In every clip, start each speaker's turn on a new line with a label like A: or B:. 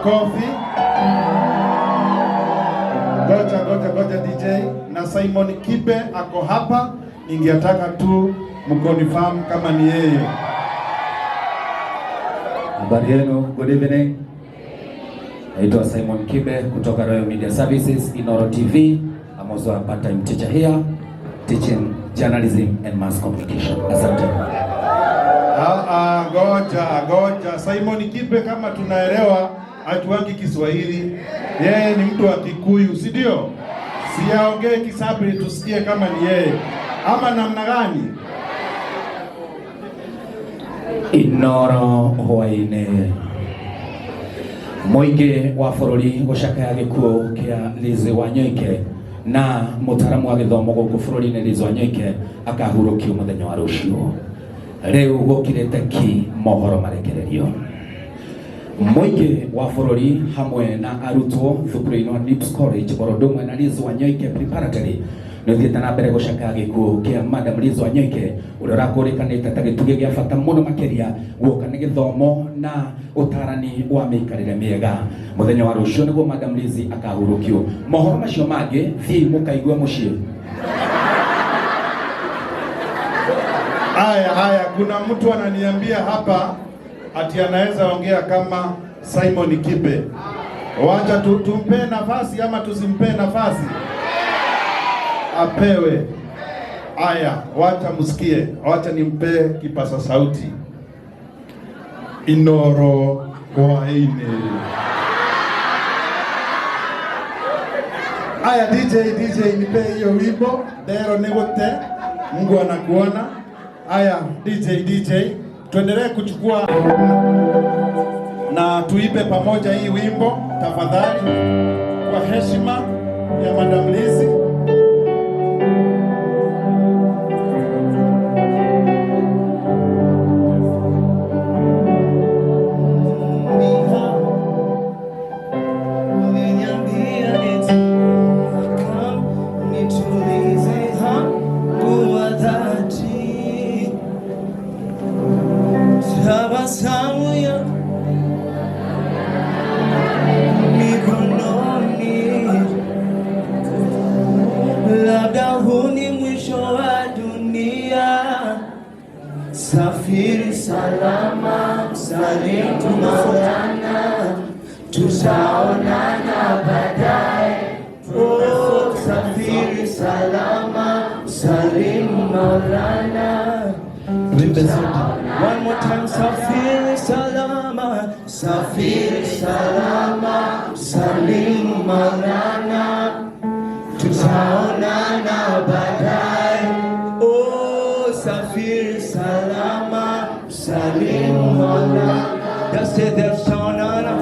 A: Kofi. Goja DJ na Simon Kibe ako hapa, ningetaka tu mkonifirm kama ni yeye.
B: Habari yenu, good evening. Naitwa Simon Kibe kutoka Royal Media Services, Inooro TV. I'm also a part-time teacher here, teaching journalism and mass communication. Asante.
A: Goja. Simon Kibe kama tunaelewa hatuangi Kiswahili. Yeye ni mtu wa Kikuyu, si ndio? Siaongee Kisabiri tusikie kama ni yeye. Ama namna gani?
B: Inooro hoine. Moige wa bururi gucakaya gikuo kia Lizi Wanyoike na mutaramu wa githomo guku bururi-ini Lizi Wanyoike akahurukio muthenya wa rucio. Riu gukirite ki mohoro marekererio. Moige wa bururi hamwe na arutwo thukuru-ini wa Nibs College borodumwe na Lizi Wanyoike preparatory nothiete na mbere gucakaya gikuo kia Madam Lizi Wanyoike uria urakurikanite ta gituge gia bata muno makiria guoka ni githomo na utarani wa miikarire miega. Muthenya wa rucio niguo Madam Lizi akahurukio. Mohoro macio mangi thii mukaigua mucii.
A: Haya, kuna mtu ananiambia hapa ati anaweza ongea kama Simon Kibe. Wacha tumpe nafasi ama tusimpe nafasi? Apewe. Haya, wacha musikie. Wacha nimpe kipasa sauti. Inooro hoine. Haya DJ nipe hiyo wimbo. Dero negote. Mungu anakuona. Haya DJ tuendelee kuchukua na tuipe pamoja hii wimbo tafadhali kwa heshima ya Madam Lizi.
C: Safiri salama, salimu Maulana, tutaonana baadaye. Oh, safiri salama, salimu Maulana. One more time, safiri salama, salimu Maulana, tutaonana baadaye. Safiri salama, salimu Maulana. Just say there, Shaunana.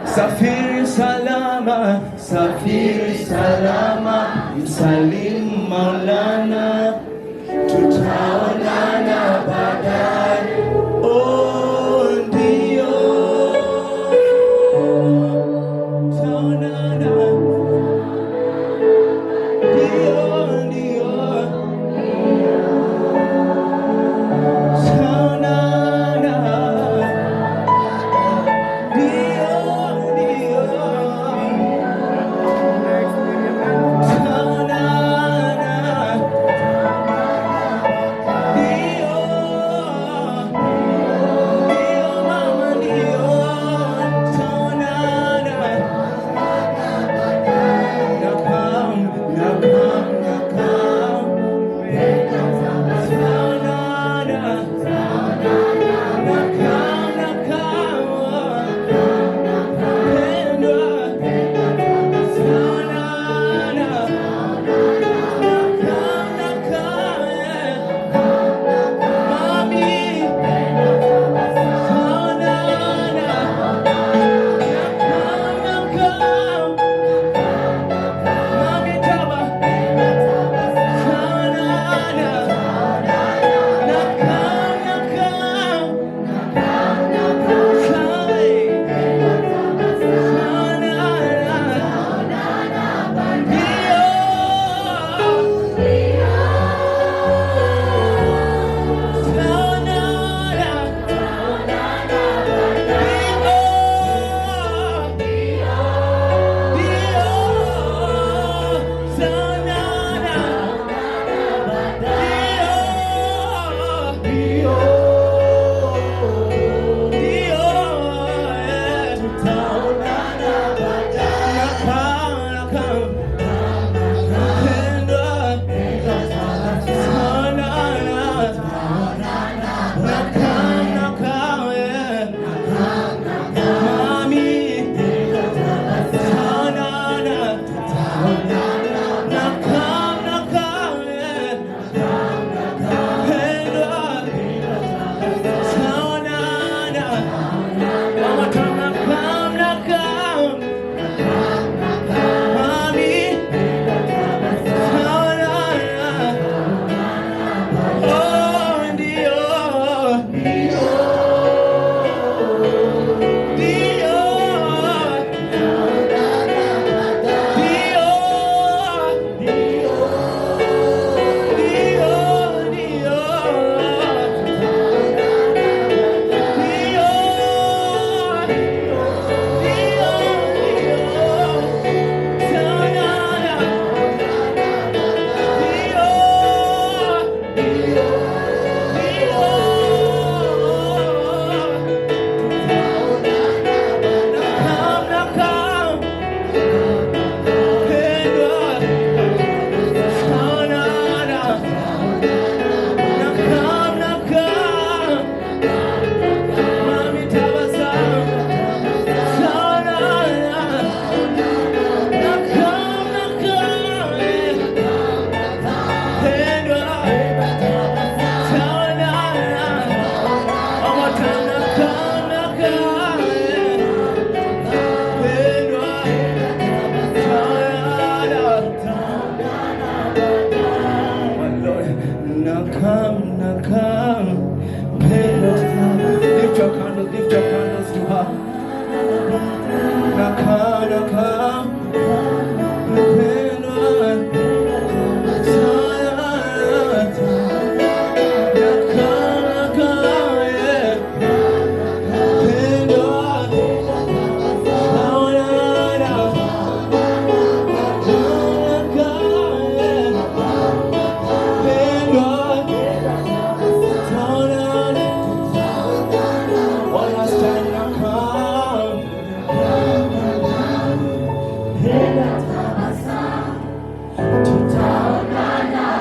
C: Safiri salama, salimu Maulana. Tutaonana baadaye. Oh, ndio. Tutaonana.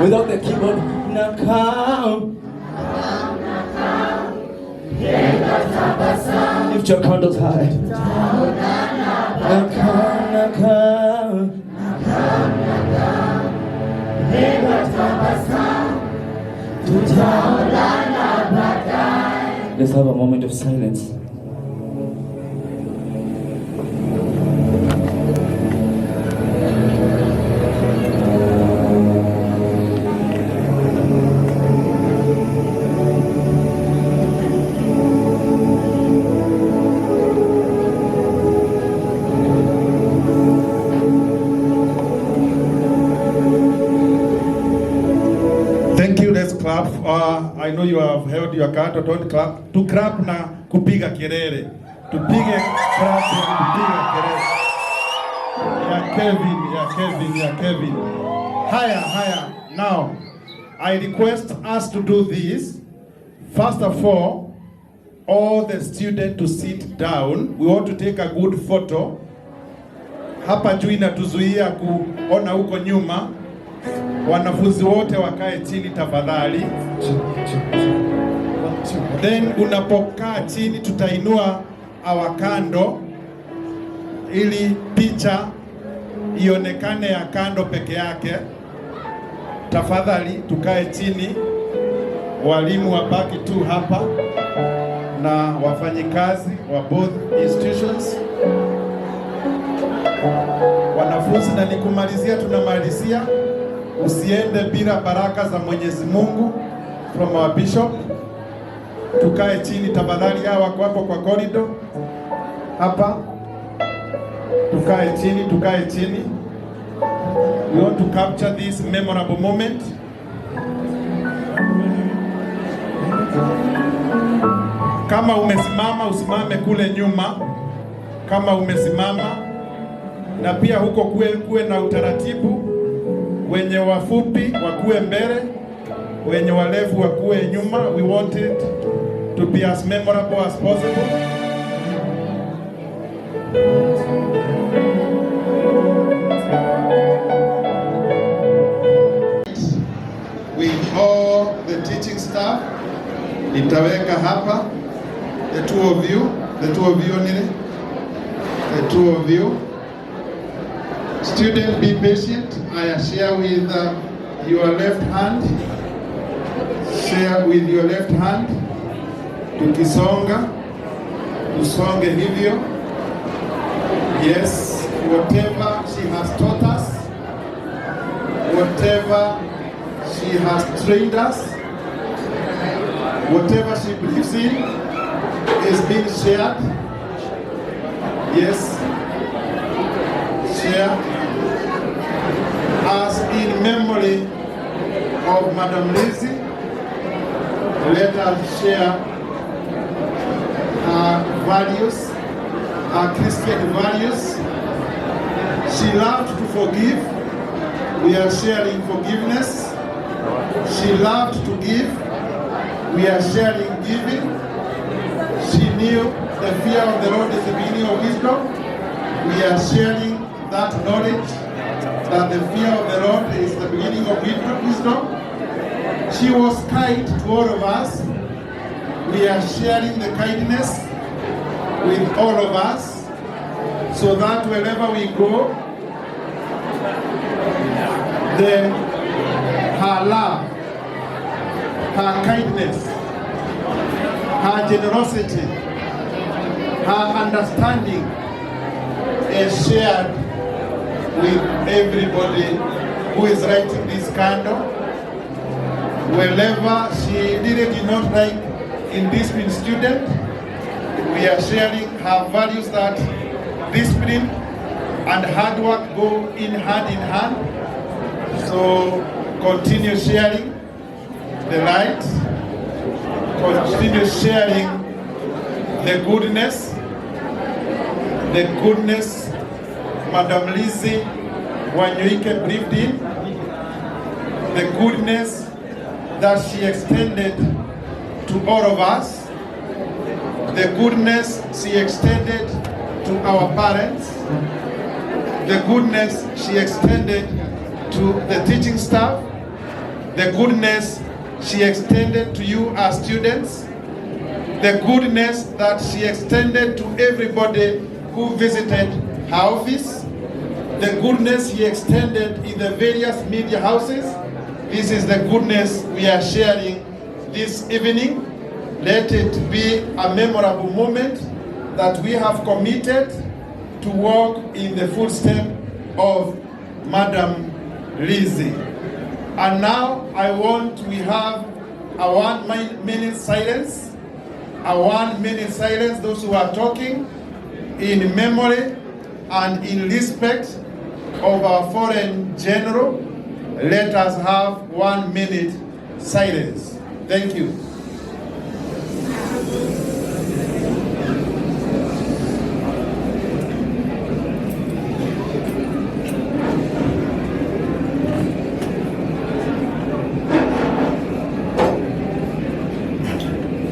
C: Without the keyboard, nakam. Lift your candles high. Nakam. Let's have a moment of silence.
A: Clap. I know you have held your card. Don't clap. To clap na kupiga kelele. Tupige clap na kupiga kelele. Ya Kevin. Higher. Now, I request us to do this. First of all the students to sit down. We want to take a good photo. Hapa juu inatuzuia kuona huko nyuma. Wanafunzi wote wakae chini tafadhali. Then unapokaa chini tutainua awakando ili picha ionekane ya kando peke yake. Tafadhali tukae chini. Walimu wabaki tu hapa na wafanyikazi wa both institutions. Wanafunzi, na nikumalizia, tunamalizia. Usiende bila baraka za Mwenyezi Mungu from our bishop. Tukae chini tafadhali, hawa wako kwa corridor hapa. Tukae chini. We want to capture this memorable moment. Kama umesimama usimame kule nyuma. Kama umesimama, na pia huko kuwe na utaratibu. Wenye wafupi wakuwe mbele, wenye walefu wakuwe nyuma. We want it to be as memorable as possible. With all the teaching staff, nitaweka hapa the two of you. Student, be patient. I share with your left hand. Share with your left hand. Tukisonga, tusonge hivyo. Yes, whatever she has taught us, whatever she has trained us, whatever she believes in is being shared. Yes, share. As in memory of Madam Lizzie, let us share her values, her Christian values. She loved to forgive. We are sharing forgiveness. She loved to give. We are sharing giving. She knew the fear of the Lord is the beginning of wisdom. We are sharing that knowledge, that the fear of the Lord is the beginning of wisdom. She was kind to all of us. We are sharing the kindness with all of us, so that wherever we go, then her love, her kindness, her generosity, her understanding is shared with everybody who is writing this candle. Wherever she did not like indisciplined student, we are sharing her values, that discipline and hard work go hand in hand. So continue sharing the light, continue sharing the goodness Madam Lizzie Wanyoike breathed in, the goodness that she extended to all of us, the goodness she extended to our parents, the goodness she extended to the teaching staff, the goodness she extended to you as students, the goodness that she extended to everybody who visited her office, the goodness he extended in the various media houses. This is the goodness we are sharing this evening. Let it be a memorable moment that we have committed to walk in the footsteps of Madam Lizzie. And now we have a 1 minute silence. A 1 minute silence, those who are talking in memory and in respect of our foreign general. Let us have 1 minute silence. Thank you.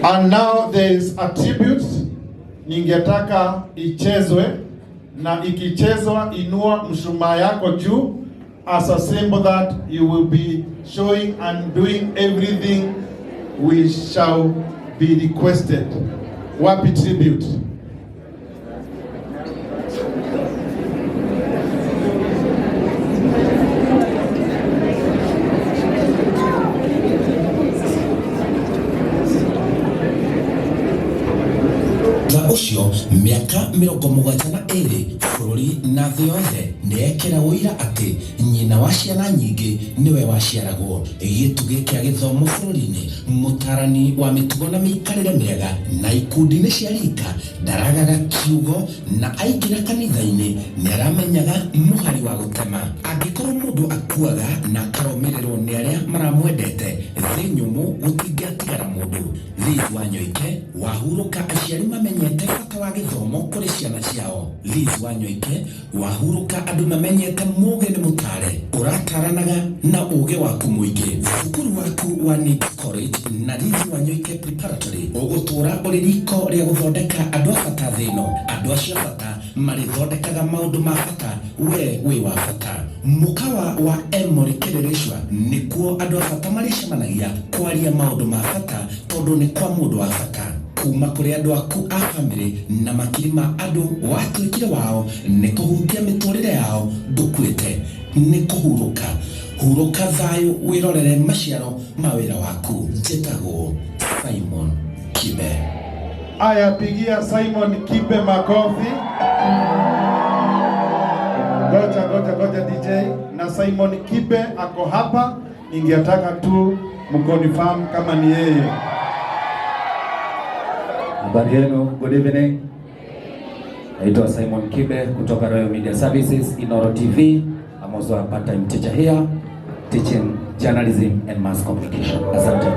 A: And now there is a tribute ningetaka ichezwe, na ikichezwa inua mshumaa yako juu as a symbol that you will be showing and doing everything we shall be requested. Wapi tribute?
D: Ucio miaka 72 bũrũri na thĩ yothe nĩekĩra ũira atĩ nyina wa ciana nyingĩ nĩwe waciaragwo. Gĩtugĩ kĩa gĩthomo bũrũri-inĩ, mũtarani wa mĩtugo na mĩikarĩre mĩega na ikundi-inĩ cia rika ndaragaga kiugo na aingĩra kanitha-inĩ nĩaramenyaga mũhari wa gũtema. Angĩkorwo mũndũ akuaga na akarũmĩrĩrwo nĩ arĩa maramwendete, thĩ nyũmũ gũtingĩatigara mũndũ. Liz Wanyoike wahurũka, aciari mamenyete bata wa gĩthomo kũrĩ ciana ciao. Liz Wanyoike wahurũka, andũ mamenyete mũũgĩ nĩ mũtare, ũrataranaga na ũũgĩ waku mũingĩ. Thukuru waku wa Nibs College na Liz Wanyoike Preparatory ũgũtũũra ũrĩ riko rĩa gũthondeka andũ a bata thĩ ĩno. Andũ acio bata marĩthondekaga maũndũ ma bata, we wĩ wa bata. Mũkawa wa Emũrĩkĩrĩrĩcwa nĩkuo andũ a bata marĩcemanagia kwaria maũndũ ma bata, tondũ nĩ kwa mũndũ wa bata. Kuma kũrĩ andũ aku a bamĩrĩ na makiri ma andũ watuĩkire wao nĩ kũhutia mĩtũrĩre yao ndũkuĩte, nĩ kũhurũka. Hurũka thayũ wĩrorere maciaro ma wĩra waku. Njĩtagwo Simon Kibe.
A: Aya, pigia Simon Kibe makofi. Goja DJ. Na Simon Kibe ako hapa, ningetaka tu mkonfirm kama ni yeye.
B: Habari yenu, good evening. Naitwa Simon Kibe kutoka Royal Media Services, Inooro TV. I'm also a part-time teacher here, teaching journalism and mass communication. Asante.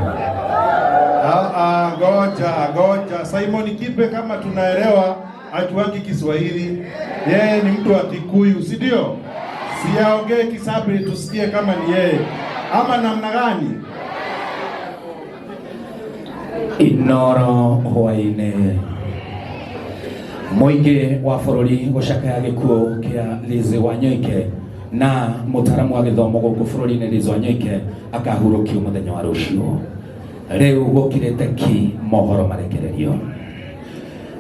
A: Goja. Simon Kibe kama tunaelewa hatuangi Kiswahili. Yeye ni mtu wa Kikuyu, si ndio? Siaongee Kisabri tusikie kama ni yeye. Ama namna gani?
B: Inooro hwaine mũingĩ wa bũrũri gũcakaya gĩkuũ kĩa Liz Wanyoike na mũtaramu wa gĩthomo gũkũ bũrũri-inĩ Liz Wanyoike akahurũkio mũthenya wa rũciũ. Rĩu gũkirĩte ki mohoro marekererio.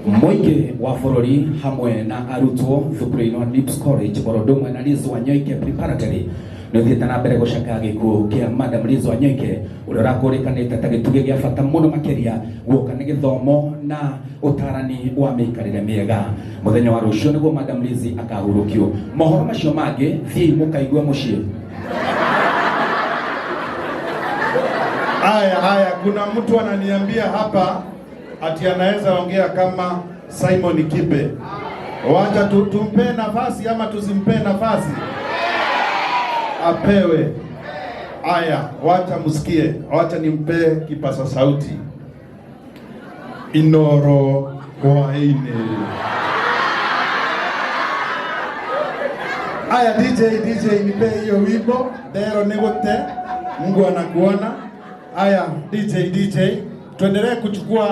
B: Mũingĩ wa bũrũri hamwe na arutwo thukuru-inĩ wa Nibs College ũndũ na Liz Wanyoike Preparatory nĩthiĩte na mbere gũcakaya gĩkuũ kĩa Madam Liz Wanyoike ũrĩa ũrakũrĩkanĩte ta gĩtugĩ gĩa bata mũno makĩria guoka nĩ gĩthomo na ũtarani wa mĩikarĩre mĩega. Mũthenya wa rũciũ nĩguo Madam Liz akahurũkio. Mohoro macio mangĩ thiĩ mũkaigua mũciĩ.
A: Haya, kuna mtu ananiambia hapa ati anaweza ongea kama Simon Kibe. Wacha tumpe nafasi ama tusimpe nafasi? Apewe. Aya, wacha musikie. Wacha nimpe kipasa sauti. Inooro kwaine. Aya, DJ nipe hiyo wimbo. Dero negote. Mungu anakuona. Aya, DJ tuendelee kuchukua